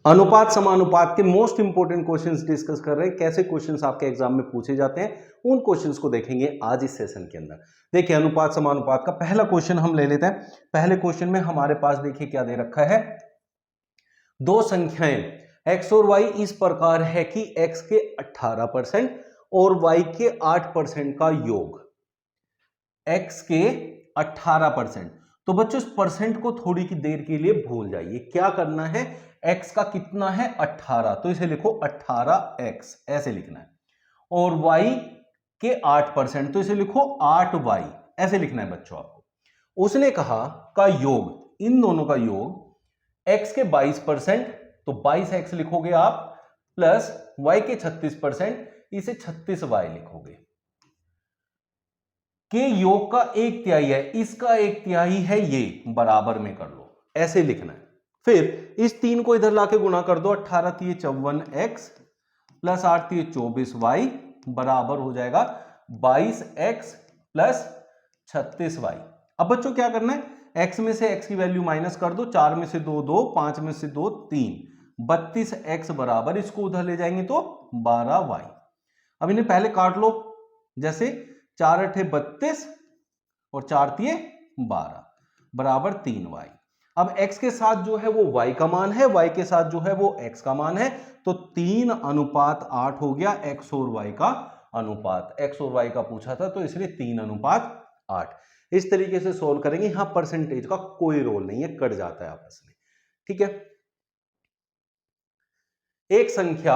अनुपात समानुपात के most important questions discuss कर रहे हैं। कैसे क्वेश्चंस आपके एग्जाम में पूछे जाते हैं उन क्वेश्चंस को देखेंगे आज इस सेशन के अंदर। देखिए अनुपात समानुपात का पहला क्वेश्चन हम ले लेते हैं। पहले क्वेश्चन में हमारे पास देखिए क्या दे रखा है, दो संख्याएं x और y इस प्रकार है कि x के 18% और y के 8% का योग। x के 18%, तो बच्चों इस परसेंट को थोड़ी की देर के लिए भूल जाइए। क्या करना है, x का कितना है 18, तो इसे लिखो 18x ऐसे लिखना है, और y के 8%, तो इसे लिखो 8y ऐसे लिखना है बच्चों आपको। उसने कहा का योग, इन दोनों का योग x के 22%, तो 22x लिखोगे आप, प्लस y के 36%, इसे 36y लिखोगे। के योग का 1/3 है, इसका 1/3 है, ये बराबर में कर लो, ऐसे लिखना है। फिर इस 3 को इधर लाके गुणा कर दो, 18 × 54x प्लस 8 × 24y बराबर हो जाएगा 22x प्लस 36y। अब बच्चों क्या करना है, x में से x की वैल्यू माइनस कर दो, 4 में से 2 2, 5 में से 2 3, 32x बराबर, इसको उधर ले जाएंगे तो 12y। अब इन्हें पहले काट लो, जैसे 4 × 8 32 और 4 × 3 12 बराबर 3y। अब x के साथ जो है वो y का मान है, y के साथ जो है वो x का मान है, तो 3:8 हो गया x और y का अनुपात। x और y का पूछा था तो इसलिए 3:8। इस तरीके से सोल्व करेंगे। यहां परसेंटेज का कोई रोल नहीं है, कट जाता है आपस में, ठीक है। एक संख्या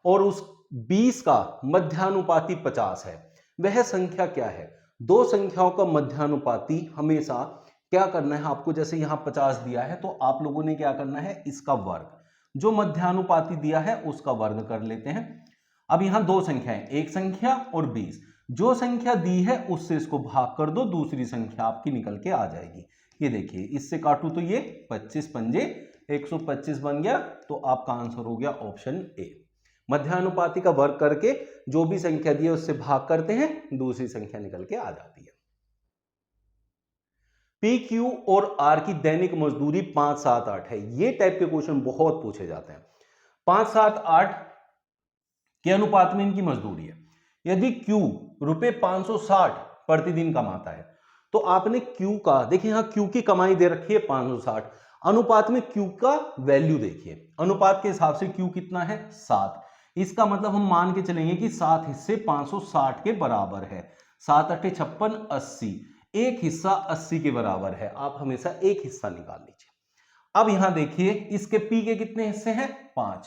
और उस 20 का मध्यानुपाती 50 है, वह संख्या क्या है। दो संख्याओं का मध्यानुपाती हमेशा क्या करना है आपको, जैसे यहां 50 दिया है तो आप लोगों ने क्या करना है, इसका वर्ग, जो मध्यानुपाती दिया है उसका वर्ग कर लेते हैं। अब यहां दो संख्याएं, एक संख्या और 20, जो संख्या दी है उससे इसको भाग कर दो, दूसरी संख्या आपकी निकल के आ जाएगी। ये देखिए, इससे काटू तो ये 25 पंजे 125 बन गया, तो आपका आंसर हो गया ऑप्शन ए। मध्यानुपाती का वर्ग करके जो भी संख्या दी है उससे भाग करते हैं, दूसरी संख्या निकल के आ जाती है। पी क्यू और आर की दैनिक मजदूरी 5 7 8 है। ये टाइप के क्वेश्चन बहुत पूछे जाते हैं। 5 7 8 के अनुपात में इनकी मजदूरी है। यदि क्यू रुपए 560 प्रतिदिन कमाता है, तो आपने क्यू का, देखिए यहां क्यू की कमाई दे रखी है 560, अनुपात में क्यू का वैल्यू देखिए, अनुपात के हिसाब से क्यू कितना है 7। इसका मतलब हम मान के चलेंगे कि 7 हिस्से 560 के बराबर है, 7 × 8 = 56 80, एक हिस्सा 80 के बराबर है। आप हमेशा एक हिस्सा निकाल लीजिए। अब यहां देखिए इसके पी के कितने हिस्से हैं 5,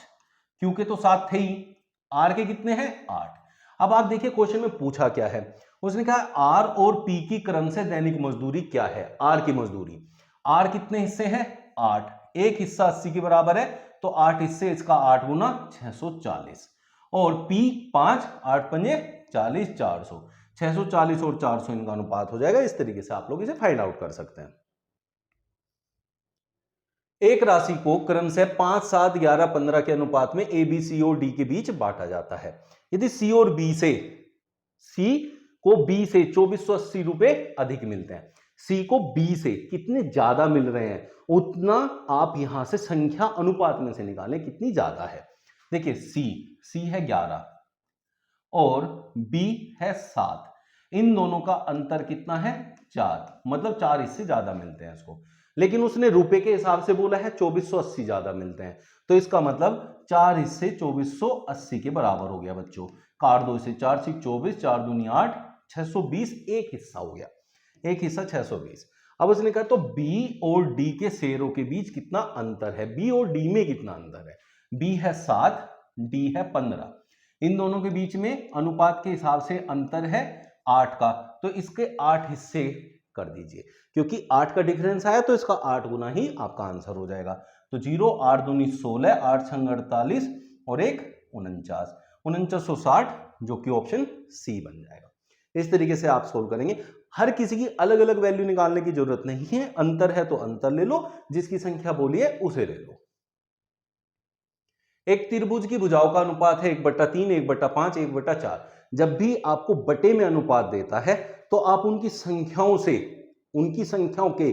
क्यू के तो 7 थे ही, आर के कितने हैं 8। अब आप देखिए क्वेश्चन में पूछा क्या है, उसने कहा आर और पी की क्रम से दैनिक मजदूरी क्या है। आर की मजदूरी, आर कितने हिस्से हैं 8, एक हिस्सा 80 के बराबर है, तो 8 हिस्से, इसका 8 गुना 640, और पी 5, 8 पंजे 40 400, 640 और 400 इनका अनुपात हो जाएगा। इस तरीके से आप लोग इसे फाइंड आउट कर सकते हैं। एक राशि को क्रम से 5 7 11 15 के अनुपात में ए बी सी और डी के बीच बांटा जाता है। यदि सी और बी से, सी को बी से 2480 रुपए अधिक मिलते हैं, सी को बी से कितने ज्यादा मिल रहे हैं, उतना आप यहां से संख्या अनुपात में से निकालें कितनी ज्यादा है। देखिए सी है 11 और बी है 7, इन दोनों का अंतर कितना है 4, मतलब 4 इससे ज्यादा मिलते हैं इसको। लेकिन उसने रुपए के हिसाब से बोला है 2480 ज्यादा मिलते हैं, तो इसका मतलब 4 हिस्से 2480 के बराबर हो गया बच्चों। काट दो इसे, 4 × 24, 4 दूनी 8, 620 एक हिस्सा हो गया, एक हिस्सा 620। अब उसने कहा तो बी और डी के शेयरों के बीच कितना अंतर है, बी और डी में कितना अंतर है। बी है 7, डी है 15, इन दोनों के बीच में अनुपात के हिसाब से अंतर है 8 का, तो इसके 8 हिस्से कर दीजिए, क्योंकि 8 का डिफरेंस आया तो इसका 8 गुना ही आपका आंसर हो जाएगा। तो 0 8 दूनी 16, 8 6 48 और 1 49, 4960, जो कि ऑप्शन सी बन जाएगा। इस तरीके से आप सोल्व करेंगे। हर किसी की अलग अलग वैल्यू निकालने की जरूरत नहीं है, अंतर है तो अंतर ले लो, जिसकी संख्या बोली है उसे ले लो। एक त्रिभुज की भुजाओं का अनुपात है 1/3, 1/5, 1/4। जब भी आपको बटे में अनुपात देता है तो आप उनकी संख्याओं से, उनकी संख्याओं के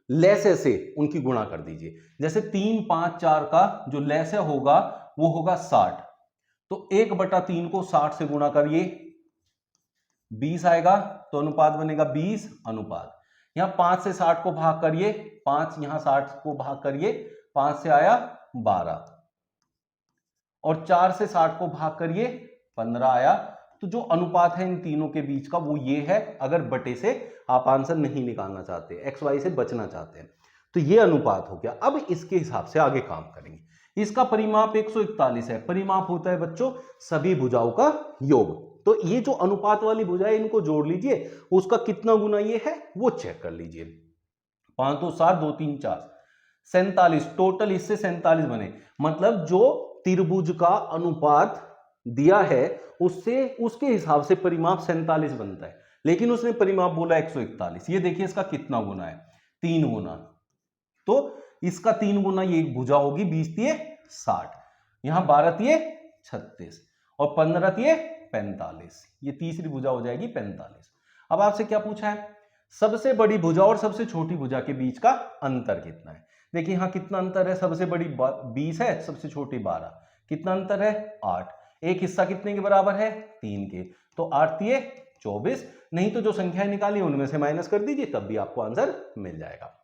लैसे से उनकी गुणा कर दीजिए। जैसे 3, 5, 4 का जो लैसे होगा वो होगा 60, तो 1/3 को 60 से गुणा करिए, 20 आएगा, तो अनुपात बनेगा 20 अनुपात। यहां 5 से 60 को भाग करिए, 5 यहां 60 को भाग करिए, 5 से आया 12, और 4 से 60 को भाग करिए, 15 आया। तो जो अनुपात है इन तीनों के बीच का वो ये है, अगर बटे से आप आंसर नहीं निकालना चाहते, एक्स वाई से बचना चाहते हैं, तो ये अनुपात हो गया। अब इसके हिसाब से आगे काम करेंगे। इसका परिमाप 141 है। परिमाप होता है बच्चों सभी भुजाओं का योग। तो ये जो अनुपात वाली भुजा है इनको जोड़ लीजिए, उसका कितना गुना ये है वो चेक कर लीजिए। 5 2 7 2 3 4 47, टोटल इससे 47 बने। मतलब जो त्रिभुज का अनुपात दिया है उससे उसके हिसाब से परिमाप 47 बनता है, लेकिन उसने परिमाप बोला 141। ये देखिए इसका कितना गुना है, 3 गुना। तो इसका 3 गुना ये एक भुजा होगी, 20 तिये 60, यहां 12 तिये 36 और 15 तिये 45, ये तीसरी भुजा हो जाएगी 45। अब आपसे क्या पूछा है, सबसे बड़ी भुजा और सबसे छोटी भुजा के बीच का अंतर कितना है। देखिए यहां कितना अंतर है, सबसे बड़ी 20 है, सबसे छोटी 12, कितना अंतर है 8। एक हिस्सा कितने के बराबर है 3 के, तो 8 तिये 24, नहीं तो जो संख्याएं निकाली उनमें से माइनस कर दीजिए, तब भी आपको आंसर मिल जाएगा।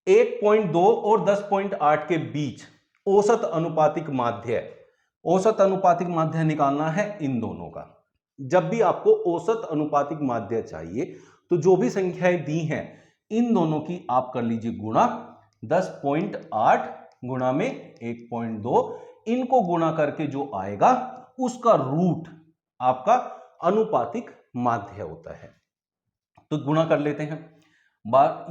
1.2 और 10.8 के बीच औसत अनुपातिक माध्य, औसत अनुपातिक माध्य निकालना है इन दोनों का। जब भी आपको औसत अनुपातिक माध्य चाहिए तो जो भी संख्याएं दी हैं इन दोनों की आप कर लीजिए गुणा, 10.8 गुणा में 1.2, इनको गुणा करके जो आएगा उसका रूट आपका अनुपातिक माध्य होता है। तो गुणा कर लेते हैं।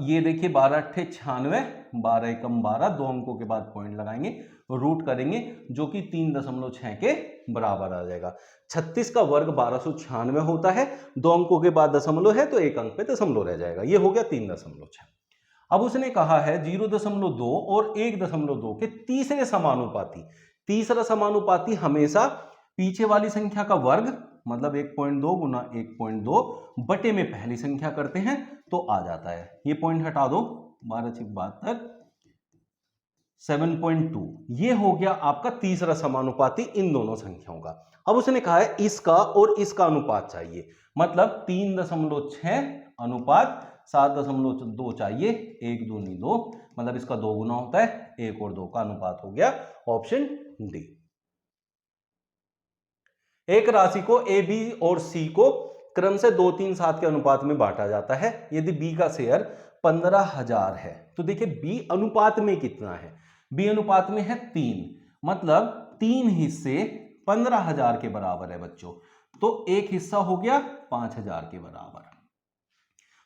ये देखिए 12 अट्ठे 96, 12 एकम 12, 2 अंकों के बाद पॉइंट लगाएंगे, रूट करेंगे जो कि 3.6 के बराबर आ जाएगा। 36 का वर्ग 1296 होता है, 2 अंकों के बाद दशमलव है तो 1 अंक पे दशमलव रह जाएगा, ये हो गया 3.6। अब उसने कहा है 0.2 और 1.2 के तीसरे समानुपाती। तीसरा समानुपाती हमेशा पीछे वाली संख्या का वर्ग, मतलब 1.2 गुना 1.2 बटे में पहली संख्या करते हैं तो आ जाता है। ये पॉइंट हटा दो, 12×6 7.2, ये हो गया आपका तीसरा समानुपाती इन दोनों संख्याओं का। अब उसने कहा है इसका और इसका अनुपात चाहिए, मतलब 3.6 अनुपात 7.2 चाहिए, 1 2 2, मतलब इसका 2 गुना होता है, 1 और 2 का अनुपात हो गया ऑप्शन डी। एक राशि को ए, बी और सी को क्रम से 2 3 7 के अनुपात में बांटा जाता है। यदि बी का शेयर 15,000 है तो देखिए बी अनुपात में कितना है, बी अनुपात में है 3, मतलब 3 हिस्से 15,000 के बराबर है बच्चों, तो एक हिस्सा हो गया 5,000 के बराबर।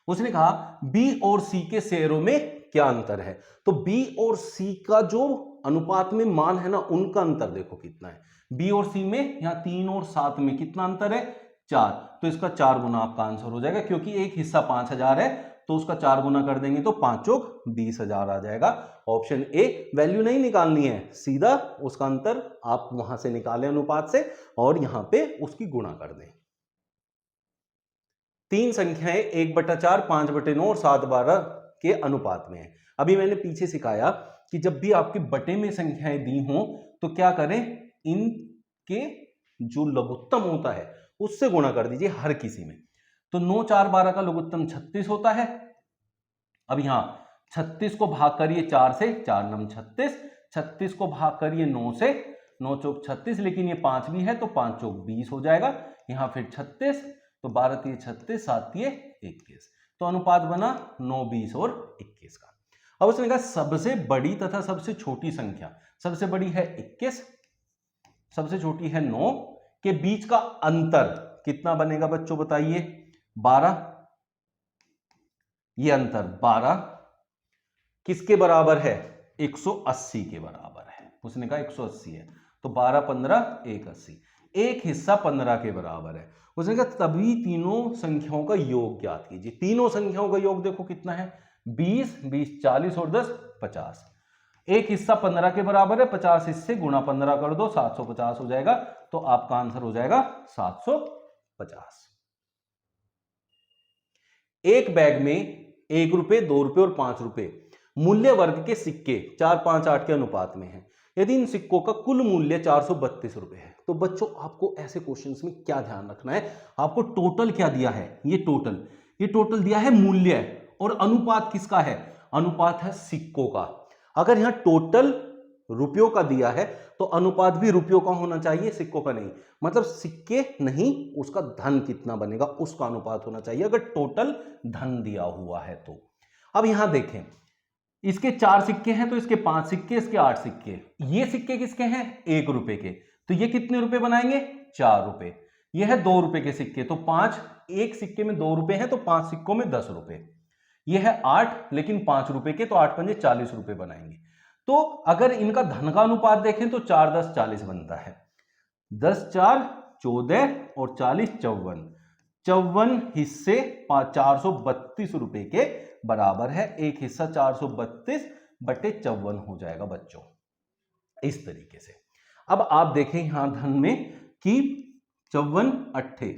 उसने कहा बी और सी के शेयरों में क्या अंतर है, तो बी और सी का जो अनुपात में मान है ना उनका अंतर देखो कितना है। बी और सी में यहां 3 और 7 में कितना अंतर है 4, तो इसका 4 गुना आपका आंसर हो जाएगा, क्योंकि एक हिस्सा 5,000 है तो उसका 4 गुना कर देंगे तो 5 चौक 20,000 आ जाएगा। ऑप्शन ए, वैल्यू नहीं निकालनी है, सीधा उसका अंतर आप वहां से निकालें अनुपात से और यहां पे उसकी गुणा कर दें। 3 संख्याएं 1/4, 5/9 और 7/12 के अनुपात में है। अभी मैंने पीछे सिखाया कि जब भी आपके बटे में संख्याएं दी हों तो क्या करें, इनके जो लघुत्तम होता है उससे गुणा कर दीजिए हर किसी में। तो 9 4 12 का लघुत्तम 36 होता है। अब यहां 36 को भाग करिए 4 से, 4 9 36, 36 को भाग करिए 9 से, 9 चौक 36, लेकिन ये 5 भी है तो 5 चौक 20 हो जाएगा। यहां फिर 36, तो 12 तिये 36, 7 तिये 21, तो अनुपात बना 9 20 और 21 का। अब उसने कहा सबसे बड़ी तथा सबसे छोटी संख्या, सबसे बड़ी है 21, सबसे छोटी है 9, के बीच का अंतर कितना बनेगा बच्चों बताइए, 12। ये अंतर 12 किसके बराबर है, 180 के बराबर है। उसने कहा 180 है, तो 12 15 180, एक हिस्सा 15 के बराबर है। उसने कहा तभी तीनों संख्याओं का योग ज्ञात कीजिए। तीनों संख्याओं का योग देखो कितना है, 20 20 40 और 10 50। एक हिस्सा 15 के बराबर है, 50 हिस्से गुणा 15 कर दो, 750 हो जाएगा, तो आपका आंसर हो जाएगा 750। एक बैग में 1 रुपए, 2 रुपए और 5 रुपए मूल्य वर्ग के सिक्के 4, 5, 8 के अनुपात में है। यदि इन सिक्कों का कुल मूल्य 432 रुपए है, तो बच्चों आपको ऐसे क्वेश्चंस में क्या ध्यान रखना है, आपको टोटल क्या दिया है, ये टोटल दिया है मूल्य, और अनुपात किसका है, अनुपात है सिक्कों का। अगर यहां टोटल रुपयों का दिया है तो अनुपात भी रुपयों का होना चाहिए, सिक्कों का नहीं। मतलब सिक्के नहीं, उसका धन कितना बनेगा उसका अनुपात होना चाहिए, अगर टोटल धन दिया हुआ है तो। अब यहां देखें, इसके 4 सिक्के हैं तो इसके 5 सिक्के, इसके 8 सिक्के। ये सिक्के किसके हैं, 1 रुपए के, तो ये कितने रुपए बनाएंगे, 4 रुपए। ये है 2 रुपए के सिक्के, तो 5, एक सिक्के में 2 रुपए हैं तो 5 सिक्कों में 10 रुपए। ये है 8, लेकिन 5 रुपए के, तो 8 पंजे 40 रुपए बनाएंगे। तो अगर इनका धन का अनुपात देखें तो 4, 10, 40 बनता है। 10, 4, 14 और 40, 54। 54 हिस्से 432 रुपए के बराबर है। एक हिस्सा 432/54 हो जाएगा बच्चों, इस तरीके से। अब आप देखें यहां धन में कि 54 अट्ठे,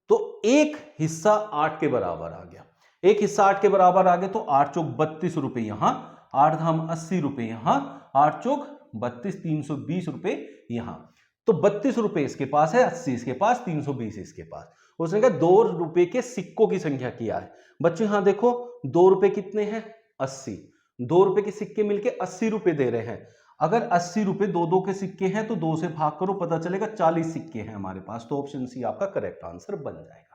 तो एक हिस्सा 8 के बराबर आ गया, एक हिस्सा 8 के बराबर आ गया, तो 8 चौक 32 रुपए यहां, 8 धाम 80 रुपए यहां, 8 चौक 32, 320 रुपए यहां। तो 32 रुपए इसके पास है, 80 इसके पास, 320 इसके पास। उसने कहा 2 रुपए के सिक्कों की संख्या किया है। बच्चों यहां देखो 2 रुपए कितने हैं, 80। 2 रुपए के सिक्के मिलके 80 रुपए दे रहे हैं। अगर 80 रुपए 2 के सिक्के हैं तो 2 से भाग करो, पता चलेगा 40 सिक्के हैं हमारे पास। तो ऑप्शन सी आपका करेक्ट आंसर बन जाएगा।